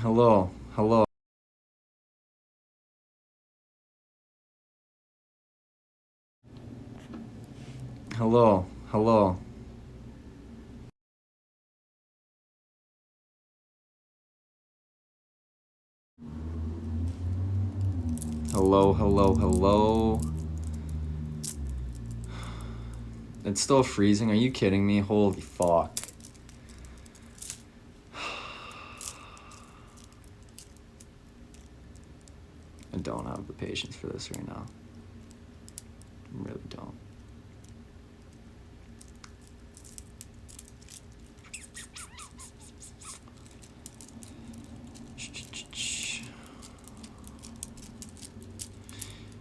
Hello, hello, hello, hello, hello, hello, hello. It's still freezing. Are you kidding me? Holy fuck. I don't have the patience for this right now. I really don't.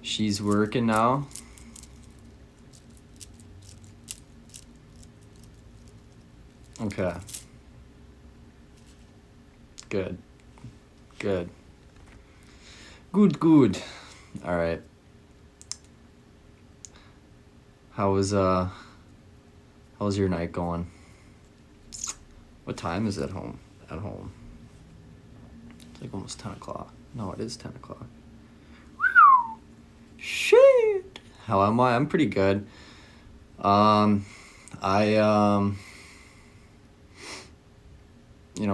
She's working now. Okay. Good. Good. Good, good. All right. How was your night going? What time is it home? At home? It's like almost 10 o'clock. No, it is 10 o'clock. Shit. How am I? I'm pretty good.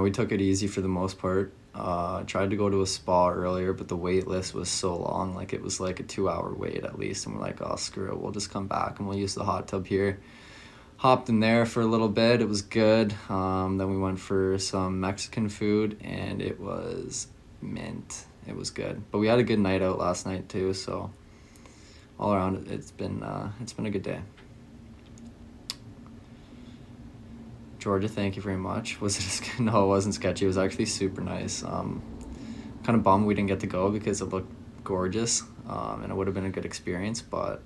We took it easy for the most part. Tried to go to a spa earlier, but the wait list was so long. Like, it was like a 2-hour wait at least. And we're like, oh, screw it. We'll just come back and we'll use the hot tub here. Hopped in there for a little bit. It was good. Then we went for some Mexican food, and it was mint. It was good. But we had a good night out last night too. So all around, it's been a good day. Georgia, thank you very much. Was it no, it wasn't sketchy. It was actually super nice. Kind of bummed we didn't get to go because it looked gorgeous, and it would have been a good experience. But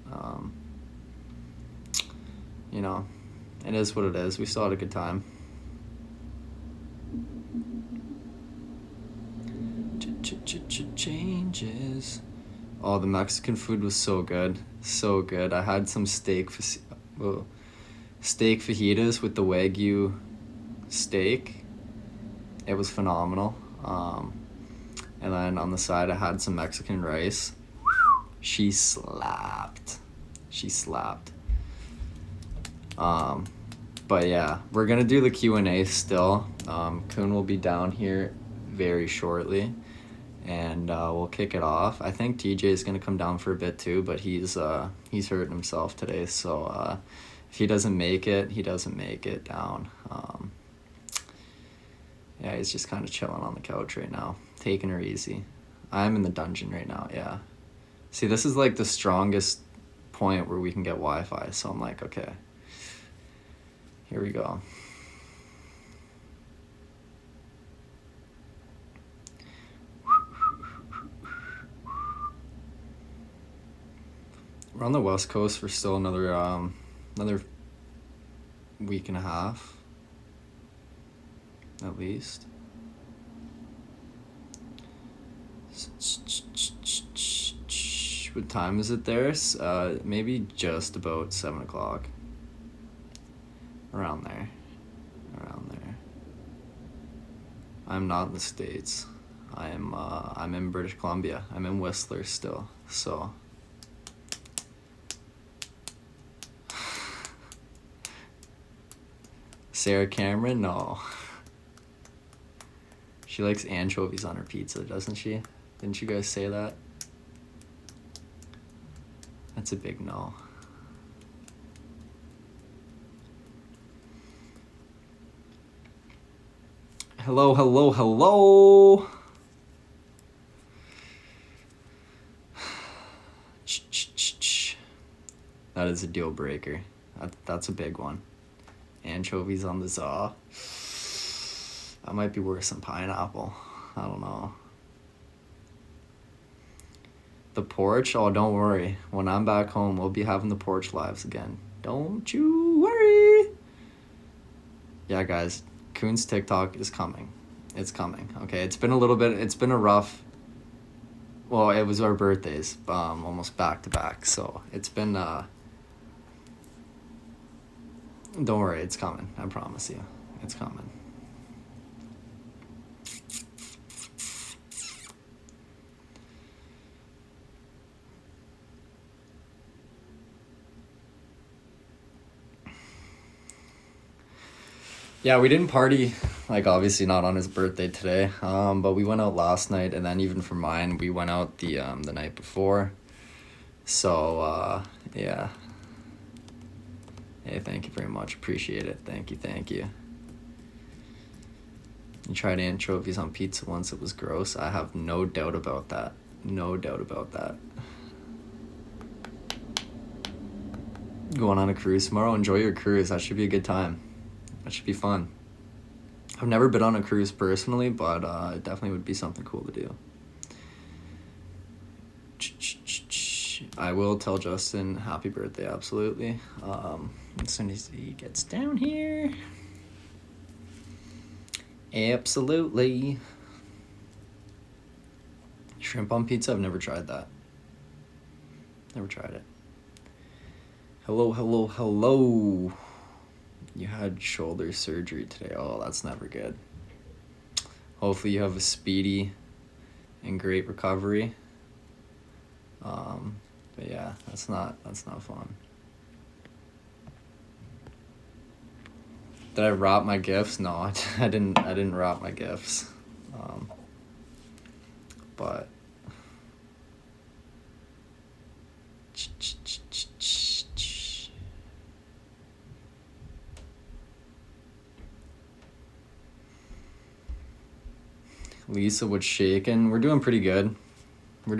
it is what it is. We still had a good time. Changes. Oh, the Mexican food was so good, so good. I had some steak fajitas with the Wagyu steak. It was phenomenal. And then on the side, I had some Mexican rice. She slapped. But yeah, we're gonna do the Q&A still. Kuhn will be down here very shortly, and we'll kick it off. I think TJ is gonna come down for a bit too, but he's hurting himself today, so if he doesn't make it, he doesn't make it down. Yeah, he's just kind of chilling on the couch right now, taking her easy. I'm in the dungeon right now, yeah. See, this is like the strongest point where we can get Wi-Fi, so I'm like, okay. Here we go. We're on the West Coast for still another week and a half, at least. What time is it there? Maybe just about 7 o'clock. Around there. I'm not in the States. I'm in British Columbia. I'm in Whistler still, so. Sarah Cameron? No. She likes anchovies on her pizza, doesn't she? Didn't you guys say that? That's a big no. Hello, hello, hello. That is a deal breaker. That's a big one. Anchovies on the za. That might be worse than pineapple. I don't know. The porch? Oh, don't worry. When I'm back home, we'll be having the porch lives again. Don't you worry. Yeah, guys, Kuhn's TikTok is coming. It's coming, okay? It's been a rough... Well, it was our birthdays, almost back to back, so it's been... Don't worry, it's coming. I promise you. It's coming. Yeah, we didn't party, like obviously not on his birthday today. But we went out last night, and then even for mine, we went out the night before. So yeah. Hey, thank you very much. Appreciate it. Thank you, thank you. You tried anchovies on pizza once. It was gross. I have no doubt about that. No doubt about that. Going on a cruise tomorrow. Enjoy your cruise. That should be a good time. That should be fun. I've never been on a cruise personally, but it definitely would be something cool to do. I will tell Justin happy birthday, absolutely. As soon as he gets down here. Absolutely. Shrimp on pizza? I've never tried that. Never tried it. Hello, hello, hello. You had shoulder surgery today. Oh, that's never good. Hopefully you have a speedy and great recovery. But yeah, that's not fun. Did I wrap my gifts? No, I didn't wrap my gifts. But Lisa was shaking. We're doing pretty good. You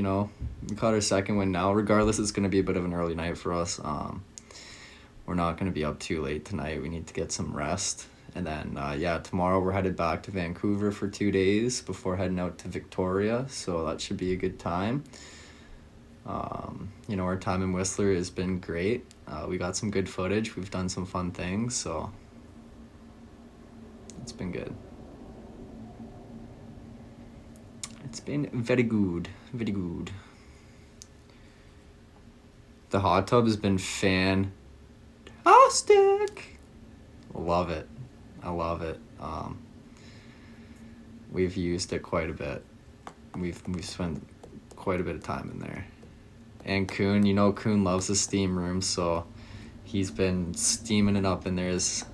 know. We caught our second win now. Regardless, it's going to be a bit of an early night for us. We're not going to be up too late tonight. We need to get some rest. And then, tomorrow we're headed back to Vancouver for 2 days before heading out to Victoria. So that should be a good time. You know, our time in Whistler has been great. We got some good footage. We've done some fun things. So it's been good. It's been very good. Very good. The hot tub has been fantastic. Love it. I love it. We've used it quite a bit. We've spent quite a bit of time in there. And Kuhn, you know Kuhn loves the steam room, so he's been steaming it up in there as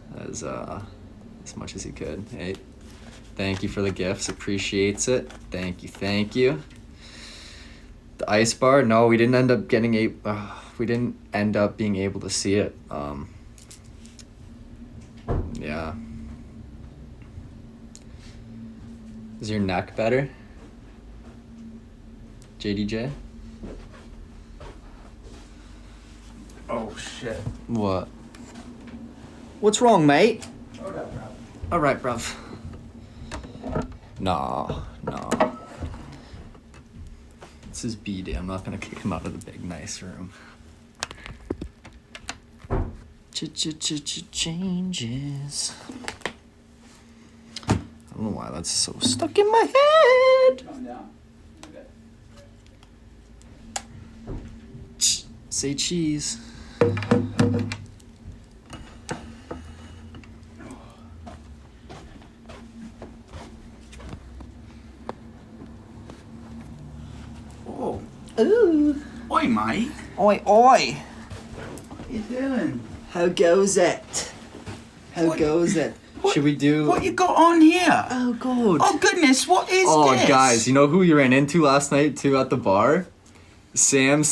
much as he could. Hey, thank you for the gifts. Appreciates it. Thank you. The ice bar, no, we didn't end up being able to see it. Yeah. Is your neck better? JDJ? Oh, shit. What? What's wrong, mate? All right, Alright, bruv. bruv. Nah. This is B-Day. I'm not gonna kick him out of the big, nice room. Changes. I don't know why that's so stuck in my head. Calm down. Okay. Say cheese. Oh. Ooh. Oi, mate. Oi. What you doing? How goes it? What- What- Should we do... What you got on here? Oh, God. Oh, goodness, what is Oh, this? guys, you know who we ran into last night, too, at the bar? Sam,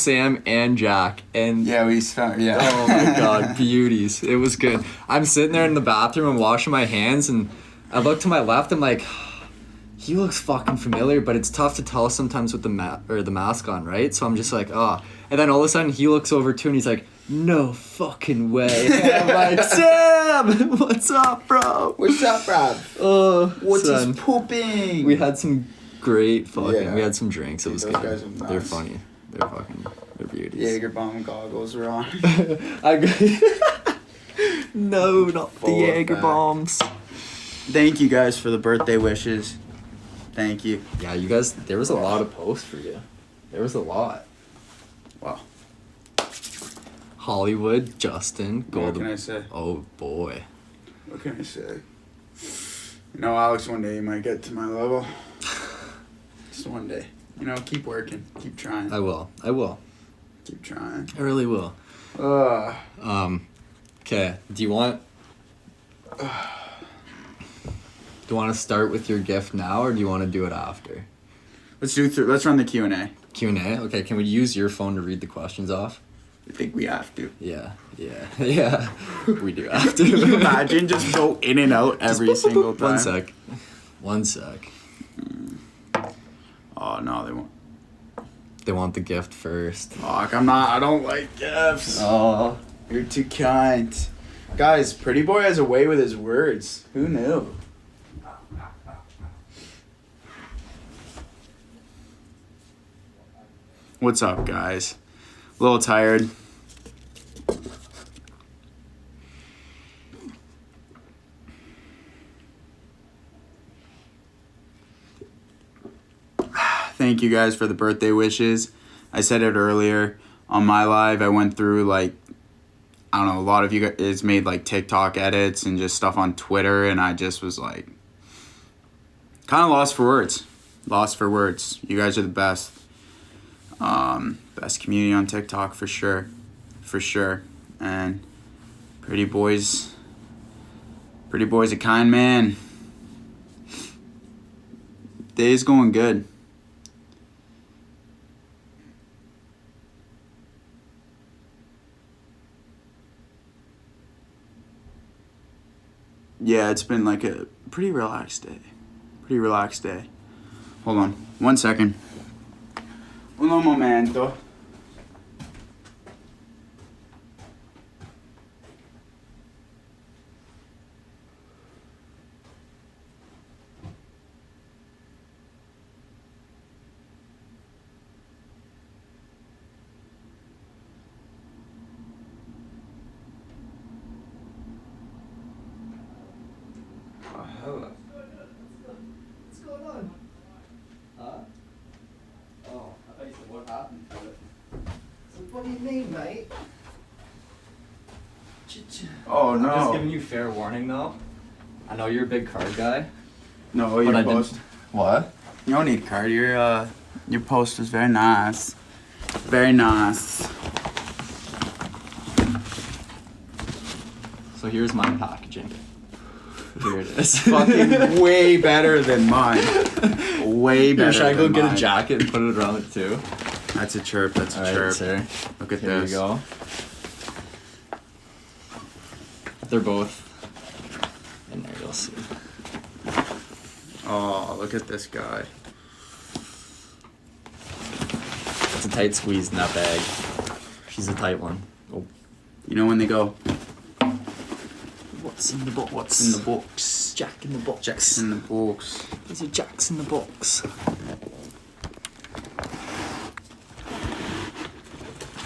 and Jack. And Yeah, we found, yeah. oh my God, beauties. It was good. I'm sitting there in the bathroom and washing my hands, and I look to my left, I'm like, he looks fucking familiar, but it's tough to tell sometimes with the mask on, right? So I'm just like, oh. And then all of a sudden he looks over too, and he's like, no fucking way. And I'm like, Sam, what's up, bro? What's up, bruv? Oh, What son. is pooping? We had some great fucking. Yeah. We had some drinks. It Dude, was those good. guys are They're nice. funny. They're beauties. Jaeger bomb goggles are on. No, not the Full Jaeger effect. bombs. Thank you guys for the birthday wishes. Thank you. Yeah, you guys. There was a lot of posts for you. There was a lot. Wow. Hollywood, Justin, What Golden. can I say? Oh boy. What can I say? You know, Alex, one day you might get to my level. Just one day. You know, keep working. Keep trying. I will. Keep trying. I really will. Okay. Do you want Do you want to start with your gift now, or do you want to do it after? Let's run the Q&A. Q&A? Okay, can we use your phone to read the questions off? I think we have to. Yeah. We do have Can you to. imagine just go in and out every single time? One sec. Oh, no, they won't. They want the gift first. Fuck, I don't like gifts. Oh. You're too kind. Guys, Pretty Boy has a way with his words. Who knew? What's up, guys? A little tired. Thank you guys for the birthday wishes. I said it earlier on my live. I went through like, I don't know, a lot of you guys made like TikTok edits and just stuff on Twitter, and I just was like, kind of lost for words. Lost for words. You guys are the best. Best community on TikTok for sure. For sure. And Pretty Boy's a kind man. Day's going good. Yeah, it's been like a pretty relaxed day. Hold on, 1 second. Uno momento. Hello. What's going on? Huh? Oh, I thought you said what happened to it. So what do you mean, mate? Oh I'm just no. giving you fair warning, though. I know you're a big card guy. No, but your I post. didn't. What? You don't need a card. Your post is very nice. Very nice. So here's my packaging. Here it is. Fucking way better than mine. Way better. Here, should I go than get mine. a jacket and put it around it too? That's a chirp. That's a All right, chirp. sir. Look at Here this. you go. They're both in there. You'll see. Oh, look at this guy. It's a tight squeeze in that bag. She's a tight one. Oh. You know when they go, What's in the box? what's in the box? Jack in the box. Jack's in the box. There's a Jack's in the box.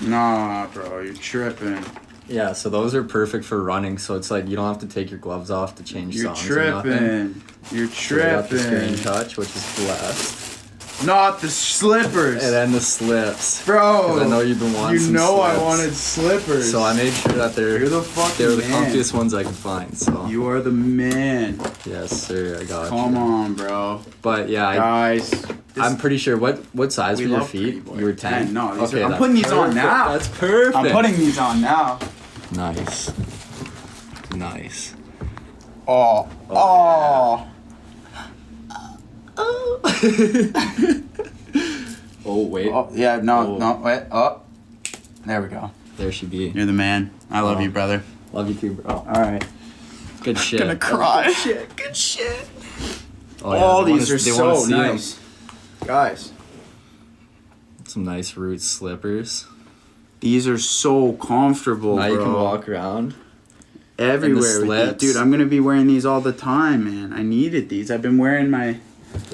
Nah, bro, you're tripping. Yeah, so those are perfect for running. So it's like you don't have to take your gloves off to change You're songs or nothing. tripping. You're So they got the screen tripping. touch, which is blessed, Not the slippers. and then the slips. Bro, 'Cause I know you've been wanting you some know I slips. wanted slippers. So I made sure that You're they're the fucking they were the man. comfiest ones I could find. So You are the man. yes, sir, I got Come you. on, bro. But yeah, Guys. I'm pretty sure. What size We were your love feet? Pretty Boy. You were 10. 10, no, these are- I'm that's putting these on perfect. now. That's perfect. I'm putting these on now. Nice. Nice. Oh. Oh. Oh. Oh wait. Oh, yeah, no, Oh. no, wait. Oh. There we go. There she be. You're the man. I love Oh. you, brother. Love you too, bro. All right. Good shit. Gonna cry. Good shit. Good shit. Oh, yeah, All they these wanna- are they wanna so see 'em. nice. Guys, Some nice root slippers. these are so comfortable, Now bro. you can walk around. everywhere with slips. these. Dude, I'm gonna be wearing these all the time, man. I needed these. I've been wearing my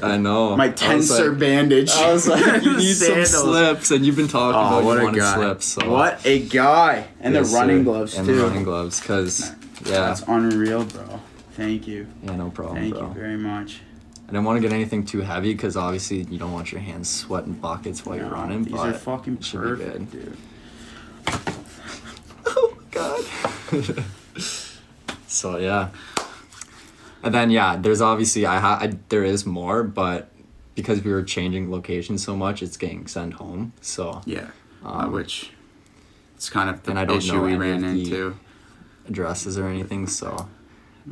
I know. my I was tensor like- bandage. I was like, you need some Sandals. slips, and you've been talking Oh, about what you a wanted guy! slips. So. What a guy! And Yes, the running sir. gloves and too. the running gloves, cause yeah, That's unreal, bro. Thank you. yeah, no problem, Thank bro. you very much. I didn't want to get anything too heavy, cause obviously you don't want your hands sweating buckets while you're No, running. These but are fucking it should be perfect, good. dude. Oh God. So yeah, and then yeah, there's obviously there is more, but because we were changing locations so much, it's getting sent home. So Yeah. Um, Which it's kind of the and I don't issue know we any ran of the- into. addresses or anything, so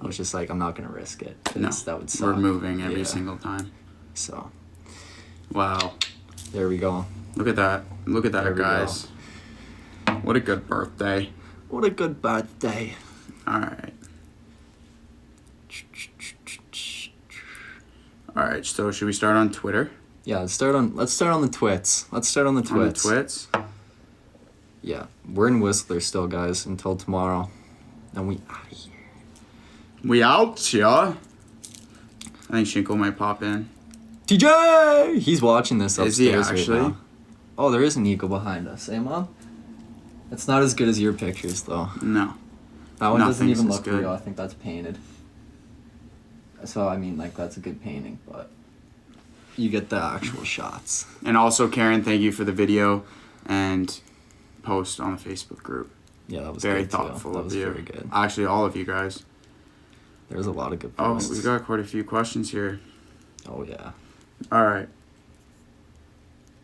I was just like, I'm not gonna risk it. 'Cause No, that would suck. we're moving every Yeah. single time. So Wow. there we go. Look at that. Look at that, There we guys. What a good birthday. What a good birthday. All right. All right, so should we start on Twitter? Yeah, let's start on the twits. Let's start on the On the twits. twits? Yeah, we're in Whistler still, guys, until tomorrow. Then we out of here. We out, yeah. I think Shinko might pop in. TJ! He's watching this upstairs Is he actually? right now. Oh, there is an eagle behind us. Hey, Mom? It's not as good as your pictures, though. No. That one doesn't Nothing's even as look good. real. I think that's painted. So, I mean, like, that's a good painting, but you get the actual shots. And also, Karen, thank you for the video and post on the Facebook group. Yeah, that was Very good, thoughtful too. That of was you. very good. Actually, all of you guys. There was a lot of good Oh, posts. we got quite a few questions here. Oh, yeah. All right.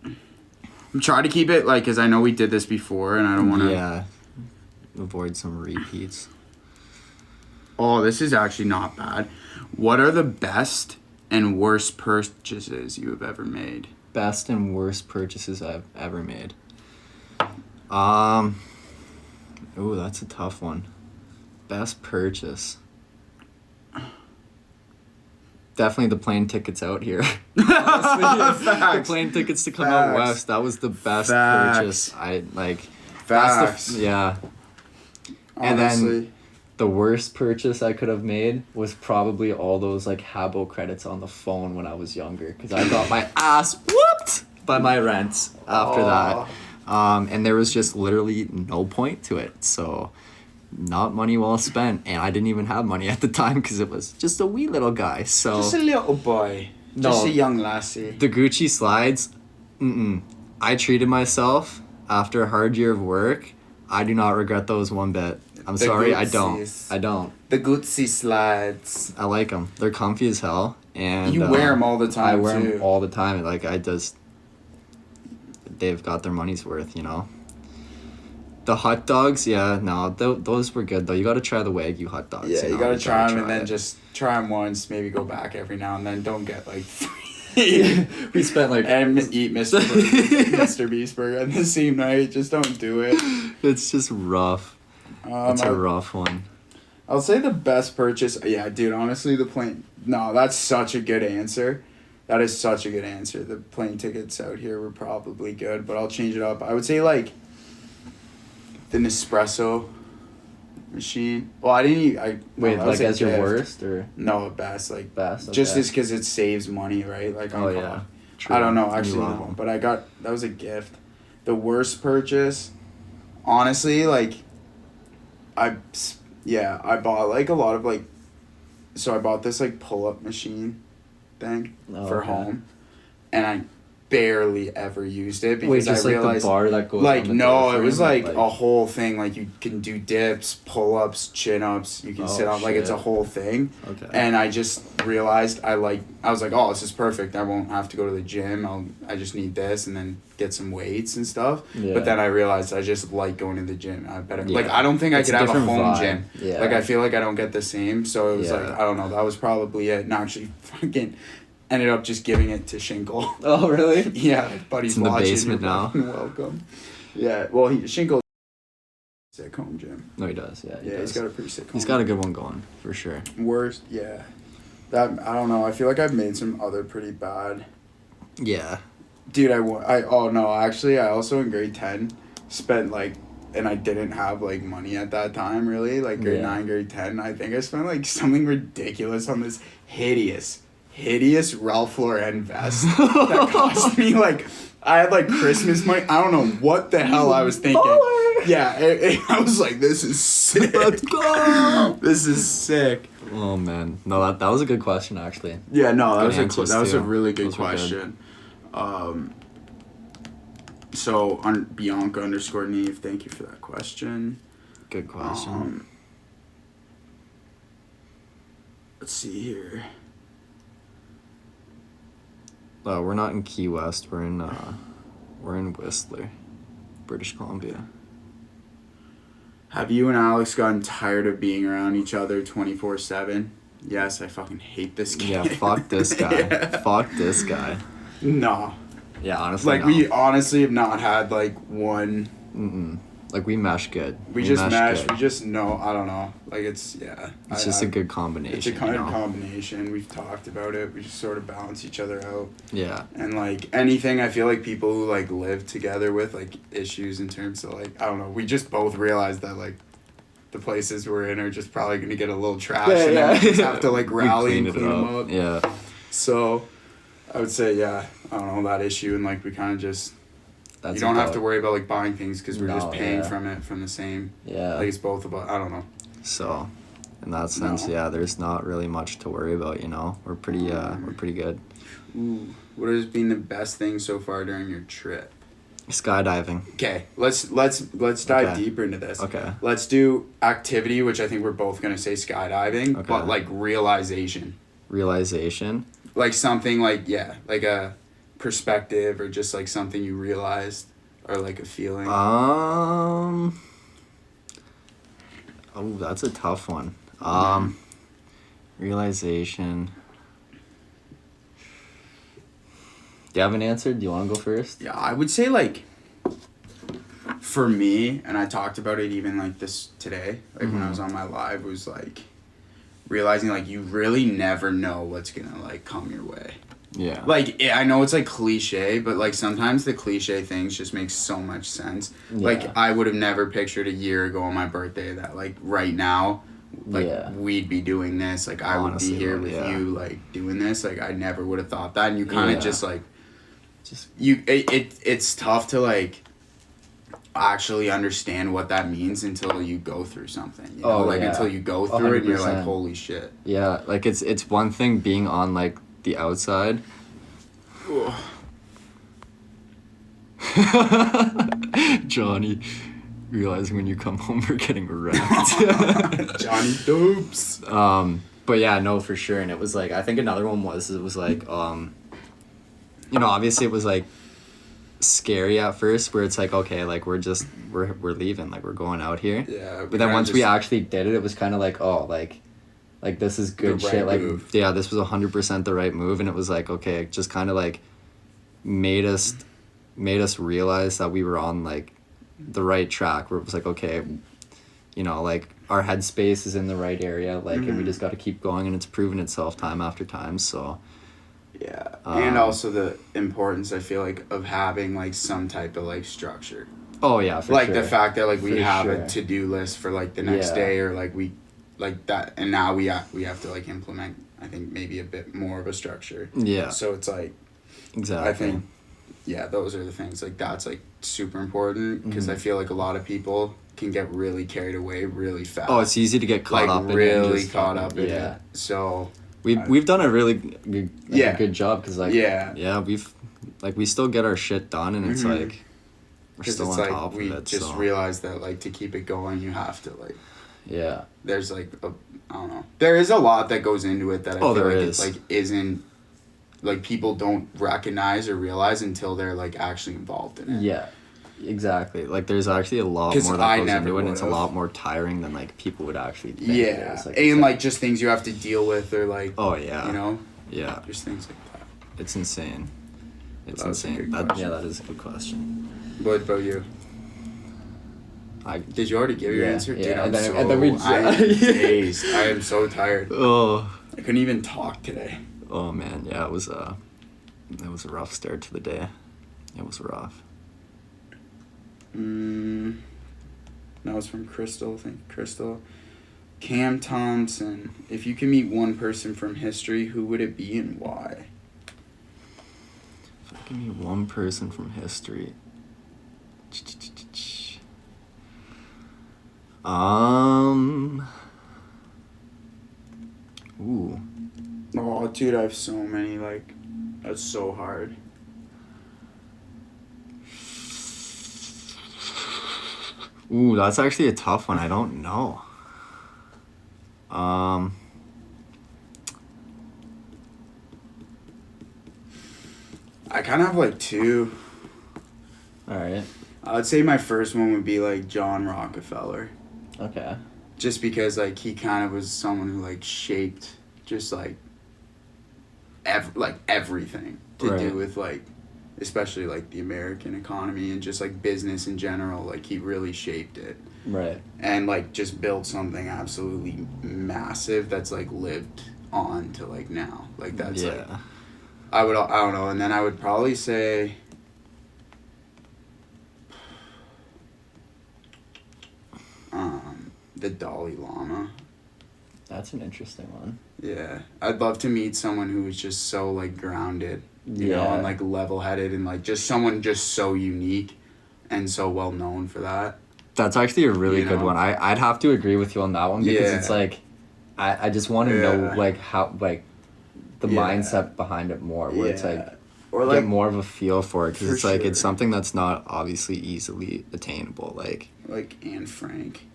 I'm trying to keep it, like, because I know we did this before, and I don't want to... Yeah. Avoid some repeats. Oh, this is actually not bad. What are the best and worst purchases you have ever made? Best and worst purchases I've ever made. Ooh, that's a tough one. Best purchase. Definitely the plane tickets out here. Honestly, the Facts. plane tickets to come out Facts. west. That was the best Facts. purchase. I like. Facts. That's the, yeah. And Honestly. then the worst purchase I could have made was probably all those like Habbo credits on the phone when I was younger, because I got my ass whooped by my rents after that. And there was just literally no point to it. So not money well spent. And I didn't even have money at the time because it was just a wee little guy. So Just a little boy. No. Just a young lassie. the Gucci slides, I treated myself after a hard year of work. I do not regret those one bit. I'm The sorry, I don't. Guccis. I don't. The Gucci slides. I like them. They're comfy as hell. And You wear them all the time, I wear too. them all the time. Like, they've got their money's worth, you know? The hot dogs, yeah, no, those were good, though. You got to try the Wagyu hot dogs. Yeah, you know? gotta try them and try then it. just try them once, maybe go back every now and then. Don't get like We spent like... and eat Mr. Beast burger on the same night. Just don't do it. It's just rough. It's a rough one. I'll say the best purchase. Yeah, dude, honestly, the plane. No, that's such a good answer. That is such a good answer. The plane tickets out here were probably good, but I'll change it up. I would say, like, the Nespresso machine. Well, I didn't eat. Wait, that was like a as your gift. worst or No, best. Like, best? just Okay. as because it saves money, right? Like, Oh, on yeah. coffee. True. I don't know, You actually, love no. 'em. But that was a gift. The worst purchase, honestly, like, I bought, like, a lot of, like, so I bought this, like, pull-up machine thing Oh, for okay. home, and I barely ever used it because Wait, just I like realized... the bar that goes Like, on the no, door it was frame, like a whole thing. Like, you can do dips, pull-ups, chin-ups. You can Oh, sit on, like, it's a shit. whole thing. Okay. And I just realized I was like, oh, this is perfect. I won't have to go to the gym. I just need this and then get some weights and stuff. Yeah. But then I realized I just like going to the gym. Like, Yeah. I don't think I It's could a have a different home vibe. gym. Yeah. Like, I feel like I don't get the same. So it was Yeah. like, I don't know. That was probably it. And actually fucking ended up just giving it to Shinkle. Oh, really? Yeah, buddy's It's in the watching. basement You're now. fucking welcome. Yeah, well, Shinkle sick home gym. No, he does. Yeah, he Yeah, does. he's got a pretty sick home. He's got a good one going, for sure. Worst, yeah. That, I don't know. I feel like I've made some other pretty bad. Yeah. Dude, actually, I also in grade 10 spent, like, and I didn't have, like, money at that time, really. Like, grade Yeah. 9, grade 10. I think I spent, like, something ridiculous on this hideous Ralph Lauren vest that cost me, like, I had, like, Christmas money. I don't know what the hell I was thinking. Baller. Yeah, I was like, this is sick. Let's go! This is sick. Oh, man. No, that was a good question, actually. Yeah, no, Good that answers, was a too. really good Those were good. question. So on Bianca _ Neve, thank you for that question. Good question. Let's see here. We're not in Key West. We're in Whistler, British Columbia. Have you and Alex gotten tired of being around each other 24/7? Yes, I fucking hate this guy. Yeah, fuck this guy. Yeah. Fuck this guy. No. Yeah, honestly, Like, no. we honestly have not had, like, one... Like, we mesh good. We just mesh. good. We just know. I don't know. Like, it's, yeah. It's just a good combination. It's a kind of combination. We've talked about it. We just sort of balance each other out. Yeah. And, like, anything, I feel like people who, like, live together with, like, issues in terms of, like, I don't know. We just both realize that, like, the places we're in are just probably going to get a little trash. Yeah, and yeah. then we just have to, like, We rally and cleaned it clean them up. Yeah. So, I would say, yeah, I don't know, that issue. And, like, we kind of just... That's you don't have about- to worry about, like, buying things because we're just No, paying yeah. from it from the same... Yeah. Like, it's both about... I don't know. So, in that sense, No. yeah, there's not really much to worry about, you know. We're pretty good. Ooh, what has been the best thing so far during your trip? Skydiving. Okay, let's dive Okay. deeper into this. Okay. Let's do activity, which I think we're both gonna say skydiving, Okay. but like realization, Realization. like something like like a perspective or just like something you realized or like a feeling. Oh, that's a tough one. Realization. Do you have an answer? Do you want to go first? Yeah, I would say like for me, and I talked about it even like this today, like when I was on my live, was like realizing like you really never know what's gonna like come your way. Yeah. Like I know it's like cliche, but like sometimes the cliche things just make so much sense. Yeah. Like I would have never pictured a year ago on my birthday that like right now, like Yeah. we'd be doing this. Like I Honestly, would be here with yeah. you, like doing this. Like I never would have thought that, and you kind of Yeah. just like Just it's tough to like actually understand what that means until you go through something. You know? Oh, like yeah. until you go through it and you're like, 100%. holy shit. yeah. Like it's one thing being on like the outside. Johnny, realizing when you come home we're getting wrecked. Johnny Dopes. But yeah, no, for sure. And it was like, I think another one was, it was like, you know, obviously it was like scary at first where it's like, okay, like we're leaving, like we're going out here. Yeah. But then once we actually did it, it was kind of like, oh, like this is good The right shit. Like, move. yeah, this was 100% the right move. And it was like, okay, it just kind of like made us realize that we were on like the right track where it was like, okay, you know, like our headspace is in the right area, like, and we just got to keep going, and it's proven itself time after time. So Yeah, and also the importance I feel like of having like some type of like structure, oh yeah, for like sure. the fact that like we For have sure. a to-do list for like the next Yeah. day, or like we like that, and now we have to like implement, I think, maybe a bit more of a structure. Yeah, So it's like exactly. I think, yeah, those are the things like that's like super important because I feel like a lot of people can get really carried away really fast. Oh, it's easy to get caught like up in it. really and just caught fucking- up in yeah. it. So We've done a really good, like, Yeah. a good job because like Yeah. we still get our shit done, and it's like we're because still it's on like top we of it. just So realized that like to keep it going you have to like yeah, there's like I don't know, there is a lot that goes into it that I Oh, feel there like is. it like isn't like people don't recognize or realize until they're like actually involved in it. yeah, exactly. Like there's actually a lot 'Cause more I that goes never into it, and it's a would've. lot more tiring than like people would actually think. it Yeah, is. and like just things you have to deal with or like oh yeah, you know, yeah, just things like that. it's insane. It's That was a insane. good That, question. yeah, that is a good question. What about you? I Did you already give your Yeah, answer? yeah, Dude, I'm and then- so and then we- I am Yeah. dazed. I am so tired. oh I couldn't even talk today. oh man, yeah, it was a rough start to the day. It was rough. That was from Crystal. Thank you, Crystal. Cam Thompson. If you can meet one person from history, who would it be and why? If I give me one person from history. Ooh. Oh, dude, I have so many. Like, that's so hard. Ooh, that's actually a tough one. I don't know. I kind of have like two. All right. I would say my first one would be like John Rockefeller. Okay. Just because like he kind of was someone who like shaped just like everything to Right. do with like especially like the American economy and just like business in general. Like he really shaped it Right. and like just built something absolutely massive that's like lived on to like now. Like that's like Yeah. I don't know, and then I would probably say the Dalai Lama. That's an interesting one. Yeah, I'd love to meet someone who was just so like grounded, you know, Yeah. and like level-headed, and like just someone just so unique and so well known for that. That's actually a really You good know? one. I'd have to agree with you on that one because Yeah. it's like I just want to know Yeah. like how like the Yeah. mindset behind it more where it's like or get more of a feel for it because For it's like it's sure. something that's not obviously easily attainable. like Anne Frank,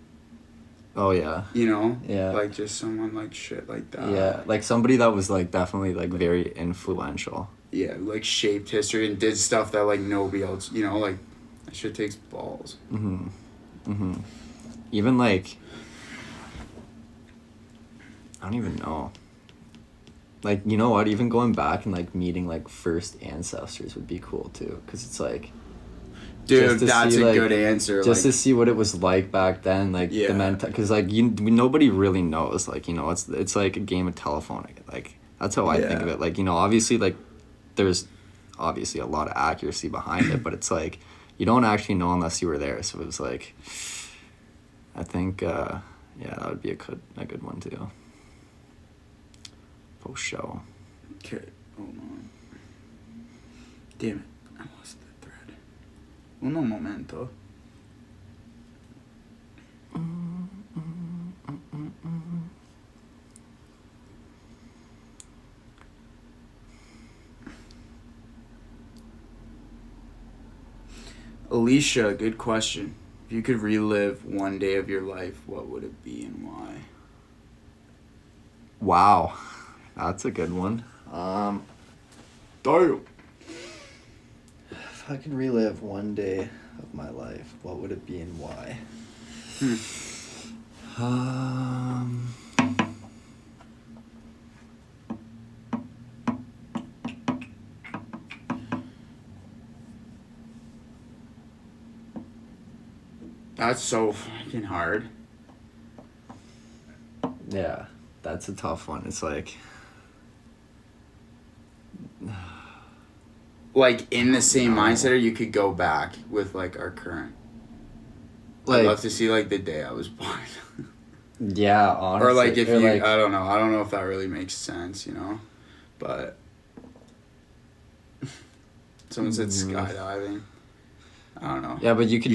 Oh yeah. you know, Yeah. like just someone like shit like that. Yeah, like somebody that was like definitely like very influential. Yeah, like shaped history and did stuff that like nobody else, you know, like that shit takes balls. Even like I don't even know. Like, you know what? Even going back and like meeting like first ancestors would be cool too, because it's like Dude, just to that's see, a like, good answer. just like, to see what it was like back then, like Yeah. the because like nobody really knows. Like, you know, it's like a game of telephone. Like that's how I think of Yeah. it. Like, you know, obviously like there's obviously a lot of accuracy behind it, but it's like you don't actually know unless you were there. So it was like I think yeah, that would be a good one too. Post show. Okay, hold on. Damn it, I lost the thread. Uno momento. Alicia, good question. If you could relive one day of your life, what would it be and why? Wow, that's a good one. Dario. If I could relive one day of my life, what would it be and why? That's so fucking hard. Yeah, that's a tough one. It's like Like in the same mindset, or you could go back with like our current. I'd love to see like the day I was born. yeah, honestly. Or like if you, like, I don't know if that really makes sense, you know, but someone said skydiving. I don't know. yeah, but you could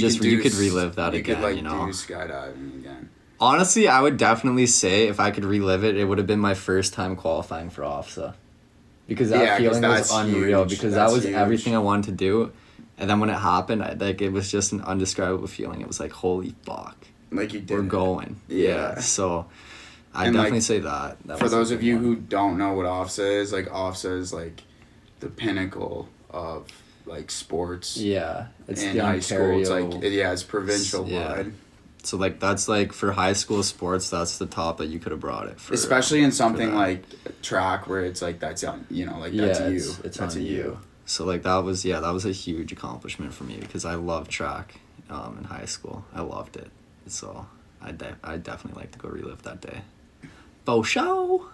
relive that you again. could like you know, do skydiving again. honestly, I would definitely say if I could relive it, it would have been my first time qualifying for OFSA. Because that Yeah, 'cause feeling was that's unreal. huge. Because That's that was huge. everything I wanted to do, and then when it happened, like it was just an undescribable feeling. It was like, holy fuck, Like you did. we're going. Yeah. So, I And, definitely like, say that. For those of you who don't know what OFSA is, like OFSA is like the pinnacle of like sports. yeah, it's in the high school. It's Ontario. like it's provincial Yeah. wide. So like that's like for high school sports, that's the top that you could have brought it for. Especially in something that. like track where it's like that's on that's yeah, you. it's that's on a you. So like that was a huge accomplishment for me because I loved track, in high school. I loved it. So I definitely like to go relive that day. Faux show.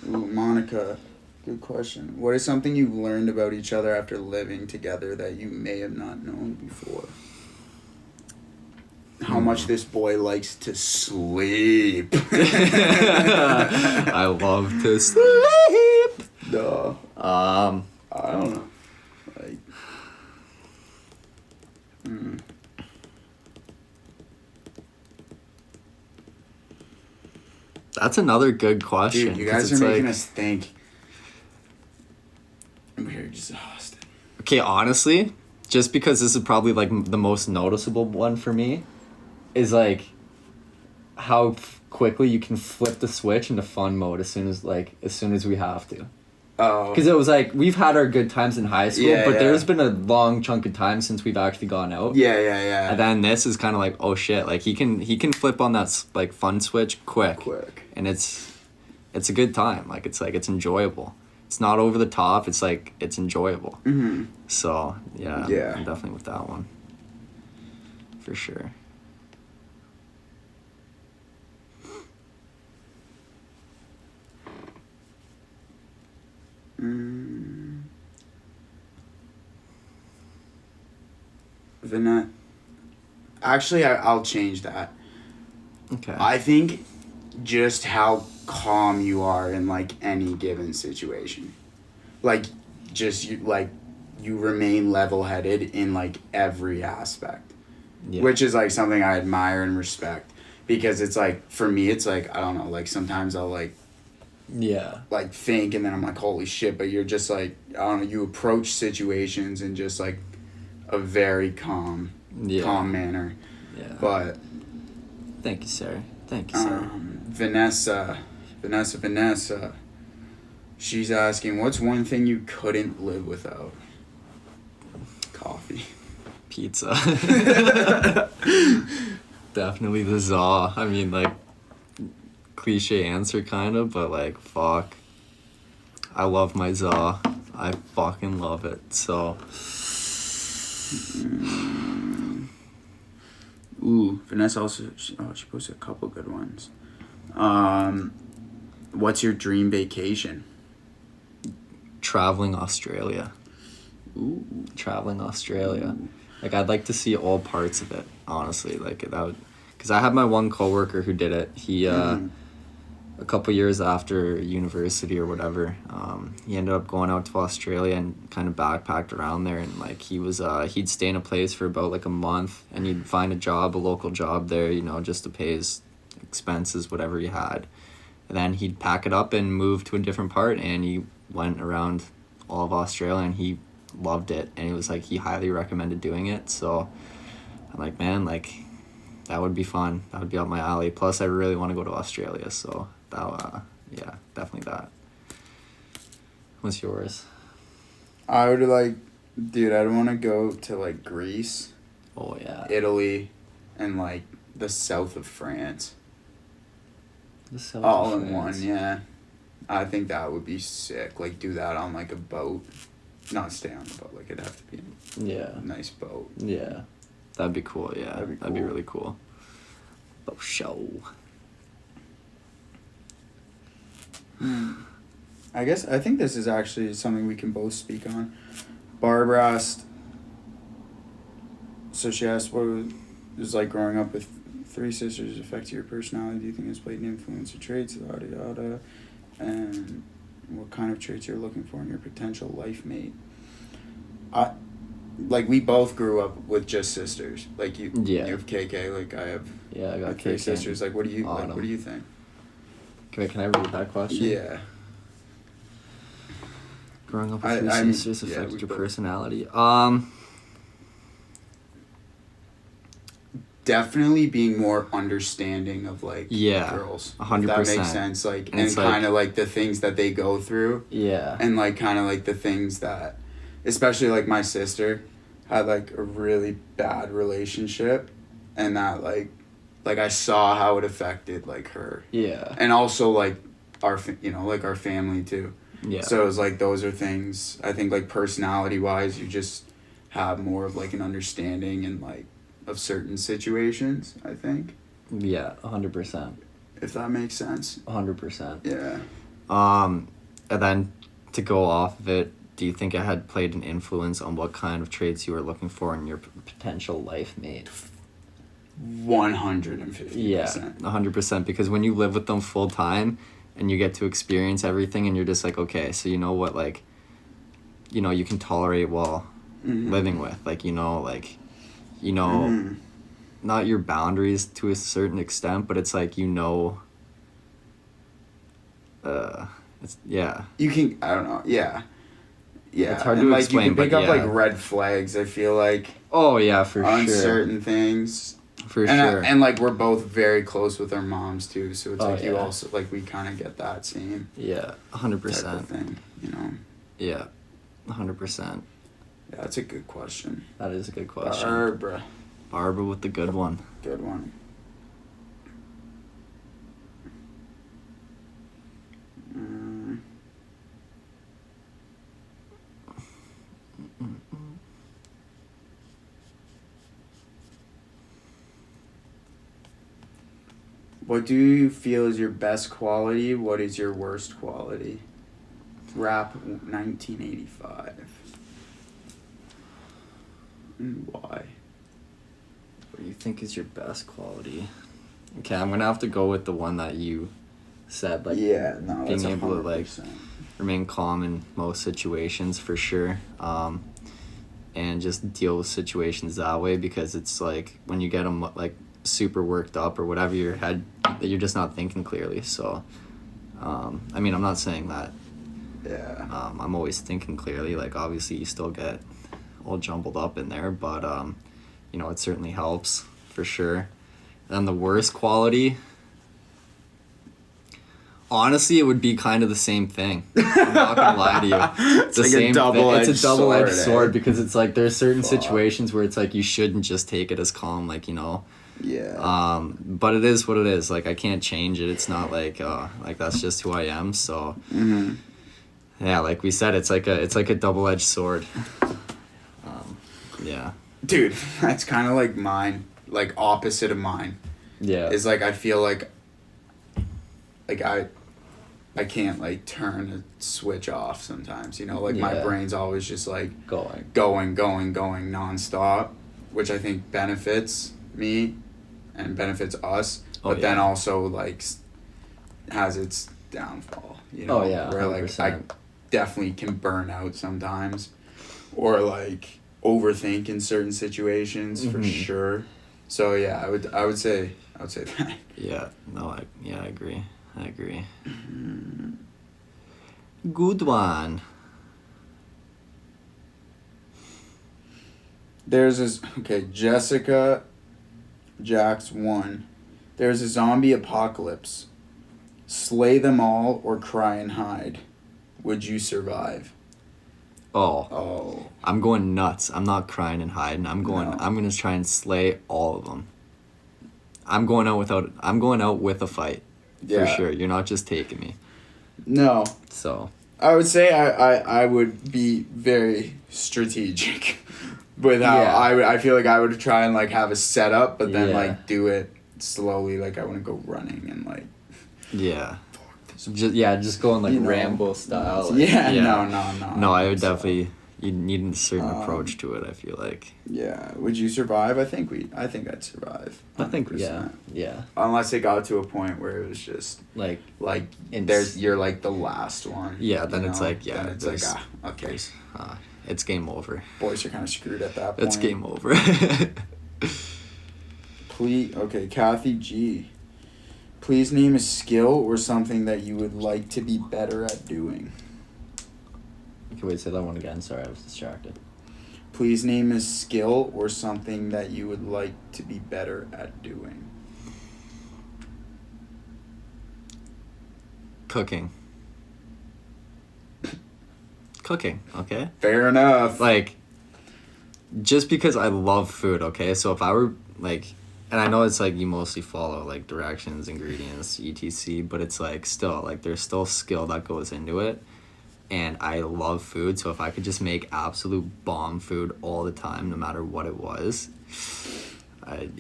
Ooh, Monica, good question. What is something you've learned about each other after living together that you may have not known before? How much this boy likes to sleep. I love to sleep. Duh. Um. I don't know. Like. That's another good question. Dude, you 'cause guys it's are making like- us think. We're exhausted. Okay, honestly, just because this is probably like the most noticeable one for me, is like how quickly you can flip the switch into fun mode as soon as we have to. Oh. Because it was like, we've had our good times in high school, Yeah, but yeah. there's been a long chunk of time since we've actually gone out. Yeah. And then this is kind of like, oh shit, like he can flip on that like fun switch quick. And it's a good time. Like it's enjoyable. It's not over the top. It's like, it's enjoyable. Mm-hmm. So yeah, Yeah. I'm definitely with that one. For sure. Vanessa. Actually, I'll change that. Okay. I think just how calm you are in like any given situation, like just you remain level-headed in like every aspect, Yeah. which is like something I admire and respect, because it's like, for me, it's like, I don't know, like sometimes I'll like think, and then I'm like, holy shit, but you're just like, I don't know, you approach situations in just like a very calm manner. Yeah. But Thank you, sir. Thank you, sir. Vanessa, she's asking, what's one thing you couldn't live without? Coffee. Pizza. Definitely the za. I mean, like, cliche answer kind of, but like, fuck. I love my za. I fucking love it. So. Ooh, Vanessa also, she posted a couple good ones. What's your dream vacation? Traveling Australia. Ooh. Traveling Australia. Like, I'd like to see all parts of it, honestly. Like, that would... Because I had my one coworker who did it. He, a couple years after university or whatever, he ended up going out to Australia and kind of backpacked around there. And, like, he was... he'd stay in a place for about, like, a month. And he'd find a local job there, you know, just to pay his expenses, whatever he had. And then he'd pack it up and move to a different part. And he went around all of Australia and he loved it, and it was like he highly recommended doing it. So I'm like, man, like that would be fun. That would be up my alley. Plus I really want to go to Australia, so that yeah, definitely that. What's yours? I would dude, I'd want to go to like Greece, Oh yeah, Italy, and like the south of France. the south All of in one, France. yeah. I think that would be sick. Like, do that on like a boat. Not stay on the boat. Like, it'd have to be Yeah, a nice boat. yeah, that'd be cool. Yeah, That'd be be cool. really cool. Oh, show. I think this is actually something we can both speak on. Barbara asked, so she asked, what it was like growing up with three sisters affect your personality? Do you think it's played an influence or traits, yada yada, and what kind of traits you're looking for in your potential life mate? We both grew up with just sisters. Like you have KK. Like I have. Yeah, I got three KK. sisters. Like, what do you Autumn. What do you think? Can I read that question? Yeah. Growing up with three sisters affected we your both- personality. Definitely being more understanding of like girls. 100%. If that makes sense. Like, and it's kind of like the things that they go through. Yeah. And like kind of like the things that, especially like my sister had like a really bad relationship, and that like I saw how it affected like her. Yeah. And also like our like our family too. Yeah. So it was like, those are things I think like personality wise, you just have more of like an understanding and like of certain situations, I think. Yeah, 100%. If that makes sense. 100%. Yeah. And then to go off of it, do you think it had played an influence on what kind of traits you were looking for in your potential life mate? 150%. Yeah, 100%. Because when you live with them full time and you get to experience everything, and you're just like, okay, so you know what, like, you know, you can tolerate while living with, like, not your boundaries to a certain extent, but it's like, You can, I don't know, yeah. It's hard and to like explain, you can pick but up yeah. like red flags, I feel like, Oh yeah, for on sure. certain things. For sure. And like we're both very close with our moms too, so it's like you yeah. also like we kind of get that same Yeah, type 100%. of thing, you know. Yeah, 100%. Yeah, that's a good question. That is a good question. Barbara, with the good one. good one. What do you feel is your best quality? What is your worst quality? Rap 1985. And why? What do you think is your best quality? Okay, I'm gonna have to go with the one that you said, like Yeah, no, being that's able to like 100%. remain calm in most situations for sure, and just deal with situations that way, because it's like when you get them like super worked up or whatever, your head, you're just not thinking clearly. So, I mean, I'm not saying that. Yeah. I'm always thinking clearly. Like obviously, you still get all jumbled up in there, but you know, it certainly helps for sure. And the worst quality, honestly, it would be kind of the same thing. I'm not gonna lie to you. It's like a double-edged It's a double-edged sword, eh? because it's like there's certain Fuck. situations where it's like you shouldn't just take it as calm, like, you know. Yeah. But it is what it is. Like I can't change it. It's not like that's just who I am. So yeah, like we said, it's like a double-edged sword. Yeah. Dude, that's kind of like mine, like opposite of mine. Yeah. Is like I feel like I can't like turn a switch off sometimes, you know, like my Yeah. brain's always just like going. going nonstop, which I think benefits me and benefits us, Oh, but then yeah. also like has its downfall, you know, Oh, yeah, where like I 100%. definitely can burn out sometimes or like overthink in certain situations for Mhm. sure. So yeah, I would say that. Yeah. No. I agree. Good one. There's this, okay, Jessica Jax 1. There's a zombie apocalypse. Slay them all or cry and hide. Would you survive? Oh, Oh. I'm going nuts. I'm not crying and hiding. I'm No. gonna try and slay all of them. I'm going out with a fight. Yeah. For sure. You're not just taking me. No. So. I would say I would be very strategic with how Yeah. I feel like I would try and like have a setup, but then Yeah. like do it slowly. Like I wouldn't go running and like. Yeah. Just going like You know. Rambo style. Like, Yeah, no. No, I would So, definitely. You need a certain approach to it. I feel like. Yeah. Would you survive? I think I'd survive. I think 100%. yeah. Unless it got to a point where it was just Like you're like the last one. Yeah, then you it's know? like, yeah, Then it's like there's- okay, it's game over. boys are kind of screwed at that point. It's game over. Okay, Kathy G. Please name a skill or something that you would like to be better at doing. Okay, wait, say that one again. Sorry, I was distracted. Please name a skill or something that you would like to be better at doing. Cooking, okay? Fair enough. Like, just because I love food, okay? So if I were, like, and I know it's like you mostly follow, like, directions, ingredients, etc., but it's, like, still, like, there's still skill that goes into it. And I love food, so if I could just make absolute bomb food all the time, no matter what it was, I'd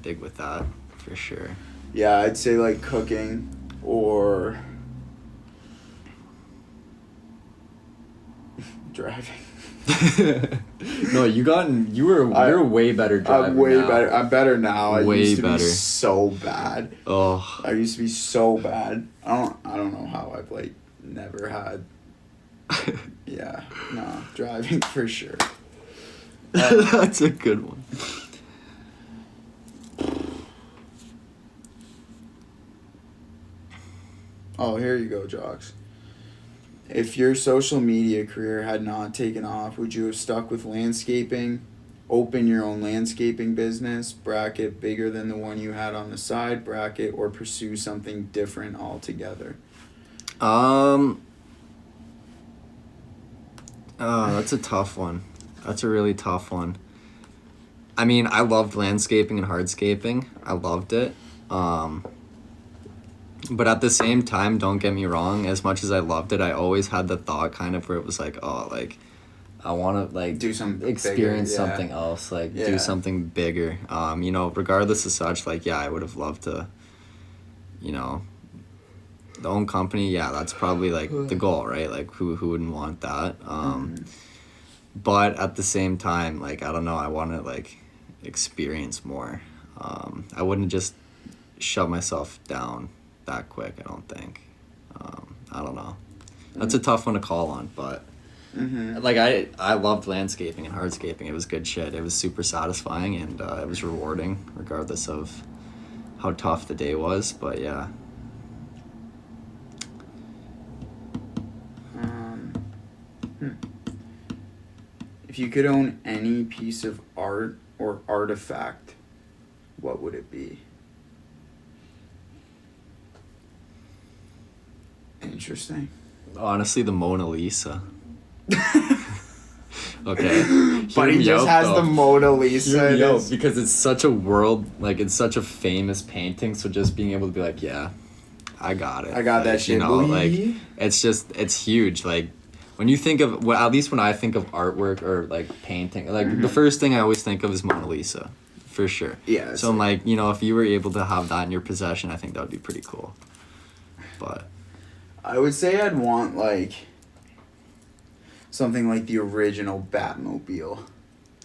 dig with that, for sure. Yeah, I'd say like cooking or driving. No, you're way better driver I'm way now. better. I'm better now. I Way used to better. be so bad. Oh, I used to be so bad. I don't know how I've like never had. Yeah, no, driving for sure. that's a good one. Oh, here you go, Jocks. If your social media career had not taken off, would you have stuck with landscaping, open your own landscaping business, bracket bigger than the one you had on the side, bracket, or pursue something different altogether? That's a tough one. That's a really tough one. I mean, I loved landscaping and hardscaping. I loved it. But at the same time, don't get me wrong, as much as I loved it, I always had the thought kind of where it was like, oh, like, I want to, like, Do something experience bigger, yeah. something else, like, Yeah. do something bigger. You know, regardless of such, like, yeah, I would have loved to, you know, the own company, yeah, that's probably, like, the goal, right? Like, who wouldn't want that? But at the same time, like, I don't know, I want to, like, experience more. I wouldn't just shut myself down that quick, I don't think. I don't know. That's a tough one to call on, but like I loved landscaping and hardscaping. It was good shit. It was super satisfying and it was rewarding regardless of how tough the day was, but yeah. If you could own any piece of art or artifact, what would it be? Interesting. Honestly, the Mona Lisa. Okay. But he just has the Mona Lisa. Because it's such a it's such a famous painting, so just being able to be like, yeah, I got it. I got that shit, You know, boy. like, it's huge. Like, when you think of, well, at least when I think of artwork or, like, painting, like, the first thing I always think of is Mona Lisa, for sure. Yeah. So I'm like, you know, if you were able to have that in your possession, I think that would be pretty cool. But I would say I'd want, like, something like the original Batmobile.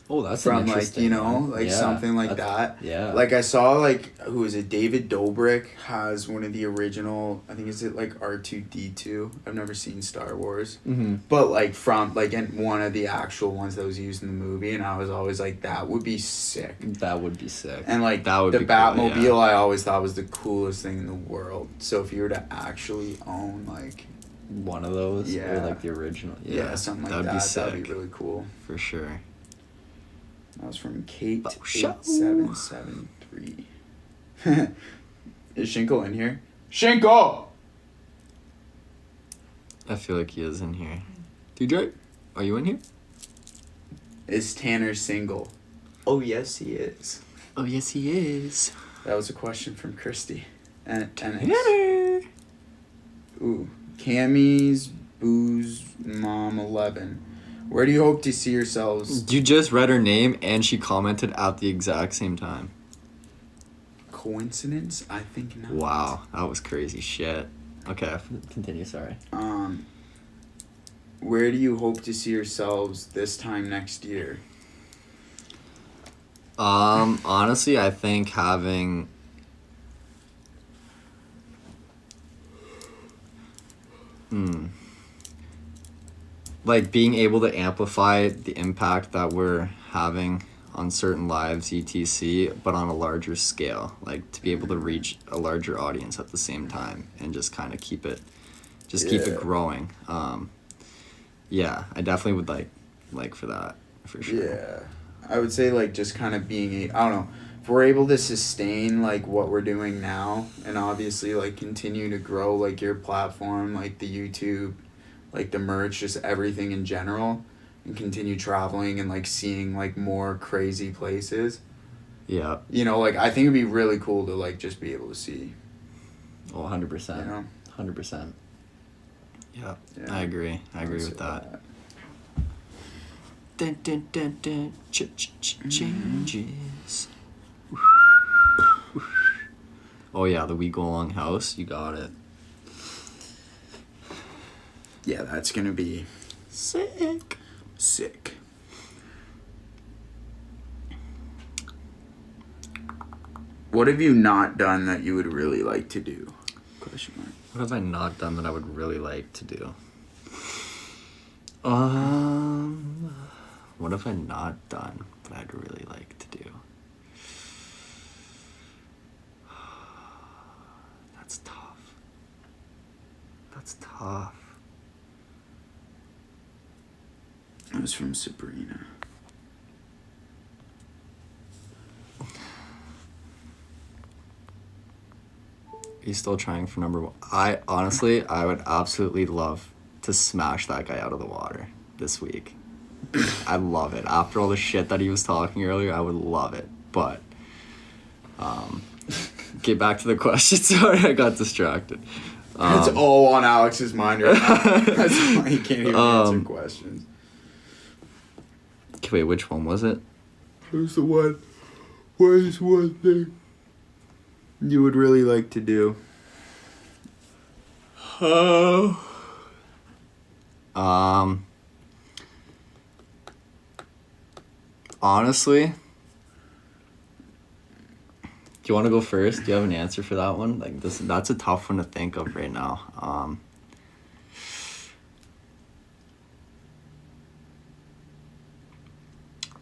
oh, that's From, an like, interesting you know, one. like, Yeah, something like that's- that. Yeah. Like, I saw, like, who is it? David Dobrik has one of the original, I think, is it, like, R2-D2? I've never seen Star Wars. Mm-hmm. But, like, from, like, in one of the actual ones that was used in the movie, and I was always like, that would be sick. That would be sick. And, like, That would the be cool, Batmobile, yeah. I always thought was the coolest thing in the world. So if you were to actually own, like, One of those, Yeah. or like the original. yeah, something like that'd be sick. that'd be really cool. For sure. That was from Kate Oh, show. 8773. Is Shinko in here? Shinko! I feel like he is in here. DJ, are you in here? Is Tanner single? Oh yes, he is. Oh yes, he is. That was a question from Christy. And Tanner. ooh, Cammy's Booze Mom 11. Where do you hope to see yourselves? You just read her name and she commented at the exact same time. Coincidence? I think not. Wow, that was crazy shit. Okay, continue. Sorry. Where do you hope to see yourselves this time next year? Honestly, I think having like being able to amplify the impact that we're having on certain lives, etc., but on a larger scale, like to be able to reach a larger audience at the same time and just kind of keep it Yeah. growing. Yeah, I definitely would like for that, for sure. Yeah. I would say, like, just kind of being I don't know, if we're able to sustain, like, what we're doing now, and obviously, like, continue to grow, like, your platform, like, the YouTube, like, the merch, just everything in general, and continue traveling and, like, seeing, like, more crazy places, Yeah. you know, like, I think it'd be really cool to, like, just be able to see, Oh, 100%. you know? 100%. Yeah, Yeah. I agree. I agree would with say that. Dun, dun, dun, dun. Changes. Oh yeah, the We Go Along house. You got it. Yeah, that's gonna be Sick. sick. What have you not done that you would really like to do? Question mark. What have I not done that I would really like to do? What have I not done that I'd really like to do? That's tough. That's tough. It was from Sabrina. He's still trying for number 1. I would absolutely love to smash that guy out of the water this week. I love it. After all the shit that he was talking earlier, I would love it. But get back to the question. Sorry, I got distracted. It's all on Alex's mind right now. That's why he can't even answer questions. Wait, which one was it? What is one thing you would really like to do? Honestly, do you want to go first? Do you have an answer for that one? Like that's a tough one to think of right now.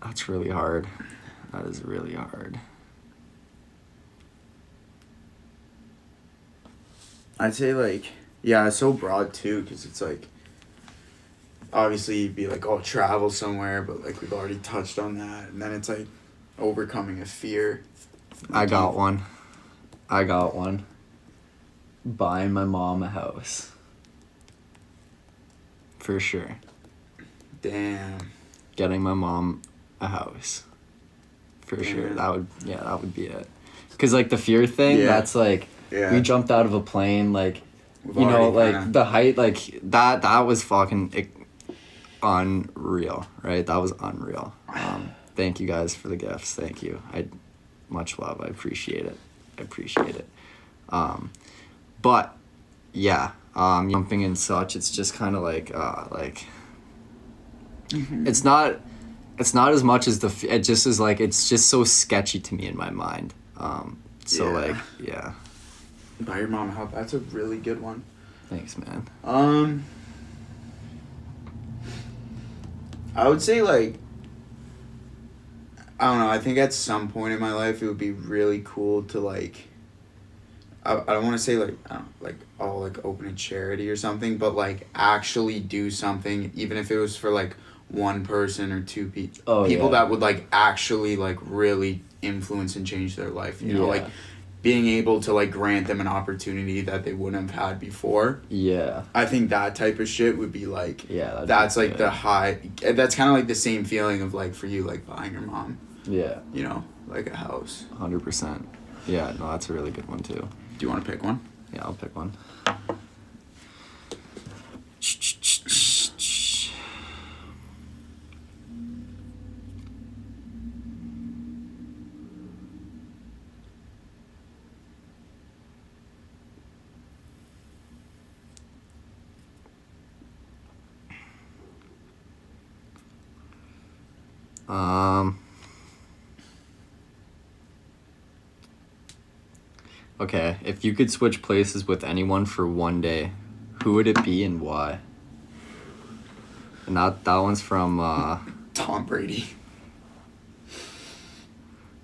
That's really hard. That is really hard. I'd say, like, yeah, it's so broad, too, because it's, like, obviously you'd be like, oh, travel somewhere, but, like, we've already touched on that. And then it's, like, overcoming a fear. I got one. Buying my mom a house. For sure. Damn. Getting my mom a house. For sure. That would be it. Because, like, the fear thing, that's, like, we jumped out of a plane, like, you know, like, the height, like, that was fucking unreal, right? That was unreal. Thank you guys for the gifts. Thank you. Much love. I appreciate it. But, yeah, jumping and such, it's just kind of like, it's not as much as it just is like, it's just so sketchy to me in my mind. Like, yeah. Buy your mom a house. That's a really good one. Thanks, man. I would say, like, I don't know, I think at some point in my life it would be really cool to, like, I don't want to say, like, I don't know, like, oh, like, open a charity or something, but, like, actually do something, even if it was for, like, one person or two people that would, like, actually, like, really influence and change their life, you know, like, being able to, like, grant them an opportunity that they wouldn't have had before. Yeah. I think that type of shit would be, like, that's like good. the high, that's kind of like the same feeling of, like, for you, like, buying your mom. Yeah. You know, like a house. 100%. Yeah, no, that's a really good one, too. Do you want to pick one? Yeah, I'll pick one. Okay, if you could switch places with anyone for one day, who would it be and why? And that one's from Tom Brady.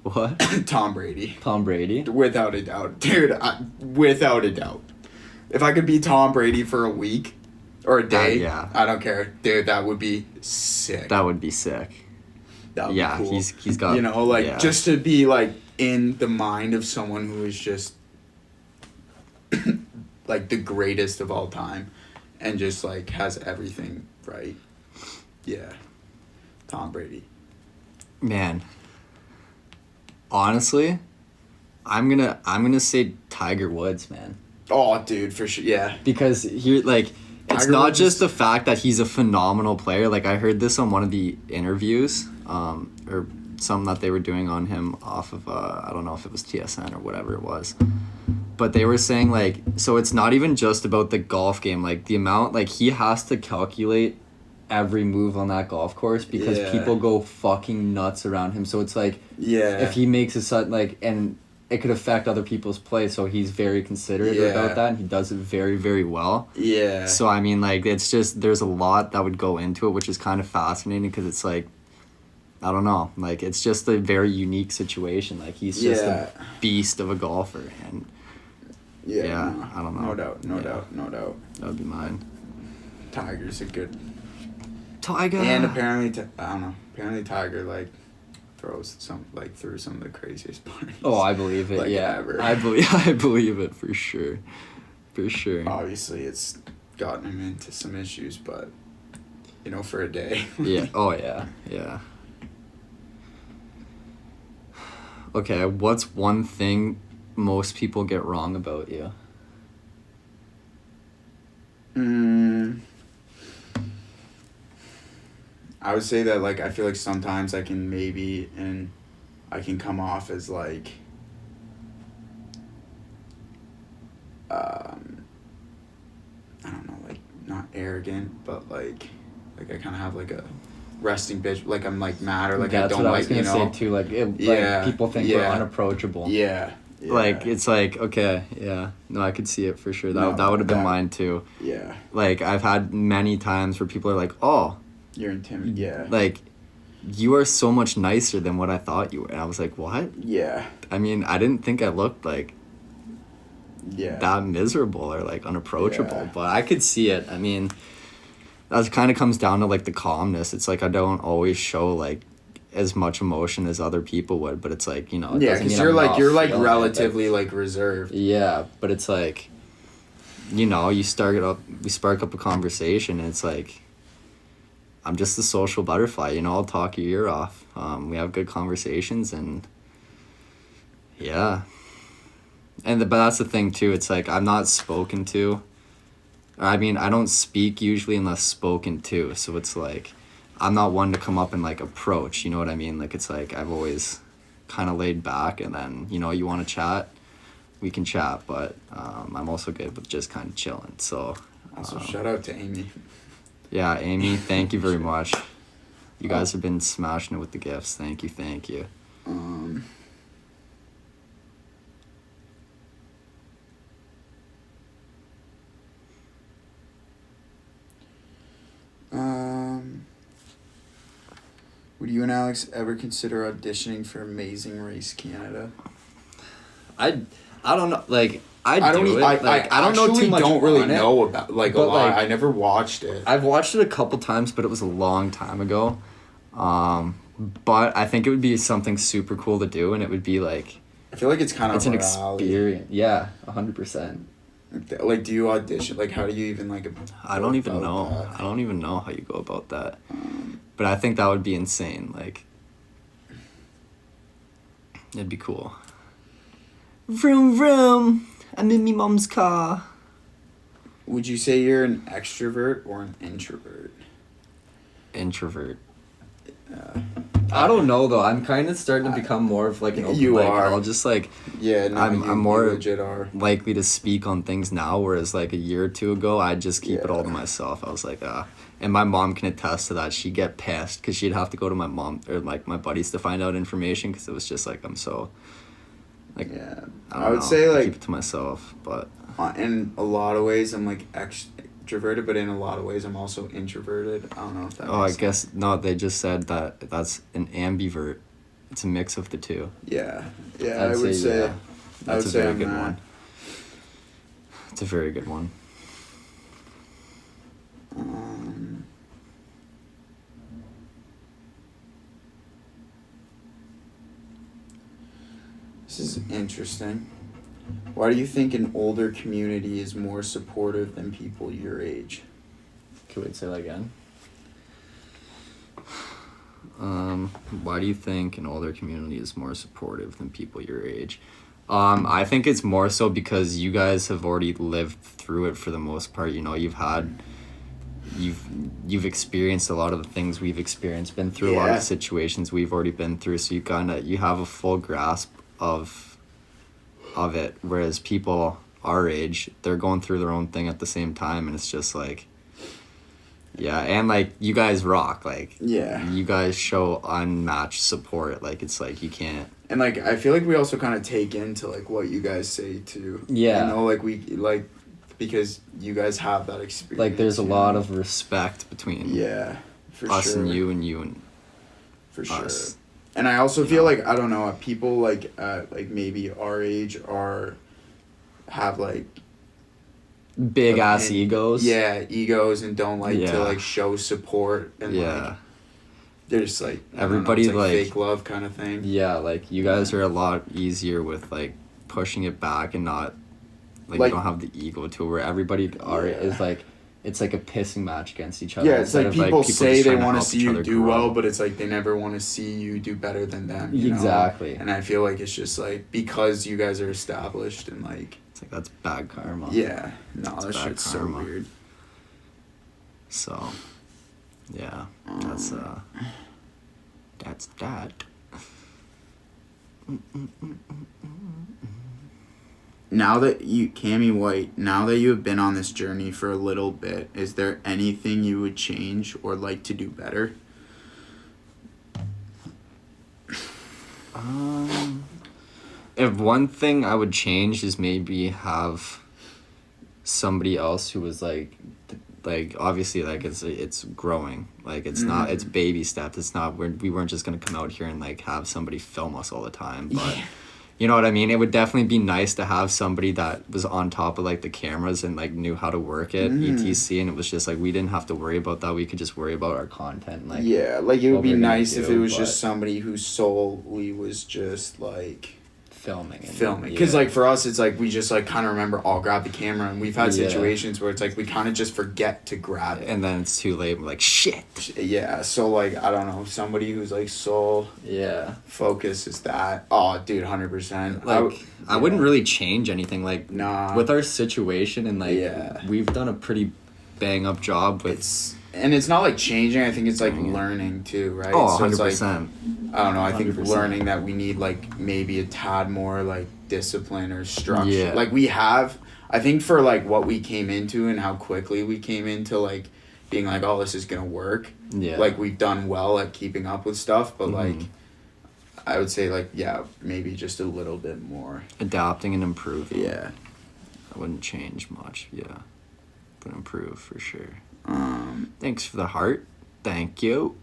What? Tom Brady. Tom Brady? Without a doubt. Dude, without a doubt. If I could be Tom Brady for a week or a day, I don't care. Dude, that would be sick. That would be sick. That would be cool. he's got, you know, like, just to be, like, in the mind of someone who is just like the greatest of all time and just, like, has everything right. Yeah. Tom Brady. Man. Honestly, I'm gonna say Tiger Woods, man. Oh, dude, for sure. Yeah. Because he, like, it's Tiger not Woods just the fact that he's a phenomenal player. Like, I heard this on one of the interviews, or something that they were doing on him off of, I don't know if it was TSN or whatever it was. But they were saying, like, so it's not even just about the golf game. Like, the amount, like, he has to calculate every move on that golf course because people go fucking nuts around him. So it's like, if he makes a sudden, like, and it could affect other people's play, so he's very considerate about that, and he does it very, very well. Yeah. So, I mean, like, it's just, there's a lot that would go into it, which is kind of fascinating because it's like, I don't know, like, it's just a very unique situation. Like, he's just a beast of a golfer, and I don't know. No doubt. That would be mine. Tiger's a good... Tiger! And apparently, I don't know, apparently Tiger, like, throws through some of the craziest parties. Oh, I believe it. Like, yeah, ever. I believe it for sure, for sure. Obviously, it's gotten him into some issues, but for a day. Yeah. Oh yeah. Yeah. Okay, what's one thing most people get wrong about you? I would say that I feel like sometimes I can come off as I don't know, not arrogant, but I kind of have a resting bitch, I'm mad, or That's I don't what I was gonna say too. Yeah, people think we're unapproachable. Yeah. It's okay, yeah. No, I could see it for sure. That would have been mine too. Yeah. I've had many times where people are like, "Oh, you're intimidated." Yeah. You are so much nicer than what I thought you were. And I was like, "What?" Yeah. I mean, I didn't think I looked yeah, that miserable or unapproachable, Yeah. but I could see it. I mean, that kind of comes down to the calmness. It's I don't always show as much emotion as other people would, but it's it yeah, doesn't because mean you're I'm not you're feeling it, relatively reserved. Yeah, but it's we spark up a conversation, and it's I'm just a social butterfly, I'll talk your ear off. We have good conversations, and yeah. But that's the thing too, it's I'm not spoken to. I mean, I don't speak usually unless spoken to, so it's I'm not one to come up and approach, you know what I mean? It's I've always kind of laid back, and then, you want to chat, we can chat, but I'm also good with just kind of chilling, so. Also, shout out to Amy. Yeah, Amy, thank you very much. You guys have been smashing it with the gifts. Thank you. Would you and Alex ever consider auditioning for Amazing Race Canada? I don't know. I don't know too much. Don't really know about a but, lot. I never watched it. I've watched it a couple times, but it was a long time ago. But I think it would be something super cool to do, and it would be I feel it's kind of an experience. Yeah, 100%. Do you audition? How do you even I don't even know. That? I don't even know how you go about that. But I think that would be insane. It'd be cool. Vroom vroom. I'm in me mom's car. Would you say you're an extrovert or an introvert? Introvert. I don't know though. I'm kind of starting to become more of an open. You are. I'll just Yeah, no, I'm more you legit are. likely to speak on things now, whereas a year or two ago I'd just keep it all to myself. I was and my mom can attest to that. She'd get pissed because she'd have to go to my mom or my buddies to find out information, because it was just I'm so yeah. I would say keep it to myself, but in a lot of ways I'm extroverted, but in a lot of ways I'm also introverted. I don't know if that I guess no, they just said that's an ambivert. It's a mix of the two. Yeah, I would say yeah. That's a very good that. one. It's a very good one. This is interesting. Why do you think an older community is more supportive than people your age? Can we say that again? Why do you think an older community is more supportive than people your age? I think it's more so because you guys have already lived through it for the most part. You've experienced a lot of the things we've experienced, been through a lot of situations we've already been through, so you have a full grasp of it, whereas people our age, they're going through their own thing at the same time, and it's just yeah, and you guys rock, you guys show unmatched support, it's you can't. And I feel we also kind of take into what you guys say too. Yeah. We because you guys have that experience. There's a lot of respect between for us sure. and you and for us. Sure. And I also feel I don't know, people maybe our age have big ass egos. Yeah, egos, and don't to show support and They're just like I don't know, Everybody, it's like- fake love kind of thing. Yeah, like you guys are a lot easier with like pushing it back and not like, Like- you don't have the ego to it, where everybody is like, it's like a pissing match against each other. Yeah, it's like instead of, people just say they trying want to help see each you other do grow. well, but it's like they never want to see you do better than them. You know? Exactly. And I feel like it's just like because you guys are established and like It's like that's bad karma. yeah, no, that bad shit's so karma. weird. So, yeah, that's that. Now that you, Cammy White, now that you have been on this journey for a little bit, is there anything you would change or like to do better? If one thing I would change is maybe have somebody else who was like obviously like it's growing, like it's not, it's baby steps. It's not, we weren't just gonna come out here and like have somebody film us all the time, but you know what I mean? It would definitely be nice to have somebody that was on top of like the cameras and like knew how to work it, etc. And it was just like we didn't have to worry about that. We could just worry about our content. Like yeah, like it would what be we're gonna nice if do, it was but- just somebody who solely was just like filming. because Yeah. like for us it's like we just like kind of remember I'll grab the camera, and we've had Yeah. situations where it's like we kind of just forget to grab it. And then it's too late. We're like shit. Yeah, so like I don't know, somebody who's like sole Yeah. focus is that. Oh, dude, 100%. Like I wouldn't really change anything. Like Nah. with our situation and like Yeah. we've done a pretty bang up job with. It's not like changing. I think it's like learning too, right? Oh, So it's 100%. like, I don't know. I think 100%. learning that we need like maybe a tad more like discipline or structure. Yeah. Like we have. I think for like what we came into and how quickly we came into like being like, oh, this is gonna work. Yeah. Like we've done well at keeping up with stuff, but like Mhm. I would say like yeah, maybe just a little bit more. Adapting and improving. Yeah. I wouldn't change much. Yeah. But improve for sure. Um, Thanks for the heart. Thank you.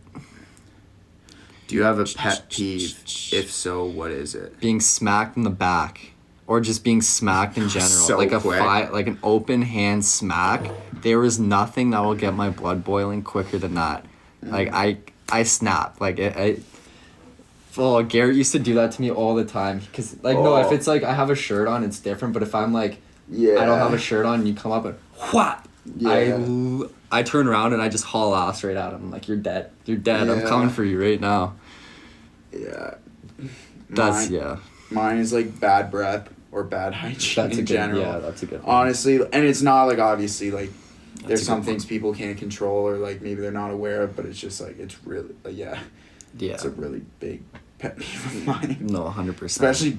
do you have a pet peeve? If so, what is it? Being smacked in the back, or just being smacked in general, So like quick. like an open hand smack. There is nothing that will get my blood boiling quicker than that. Like I snap. Like oh, Garrett used to do that to me all the time. Cause like no, if Oh. it's like I have a shirt on, it's different. But if I'm like Yeah. I don't have a shirt on, and you come up and what? Yeah. I turn around and I just haul ass right at him. I'm like, you're dead. You're dead. I'm Yeah. coming for you right now. Yeah. That's Mine- yeah. Mine is like bad breath or bad hygiene That's a in good general. yeah. That's a good one. Honestly, and it's not like obviously like That's there's a some good things people can't control or like maybe they're not aware of, but it's just like it's really yeah, Yeah. it's a really big pet peeve of mine. No, 100%. Especially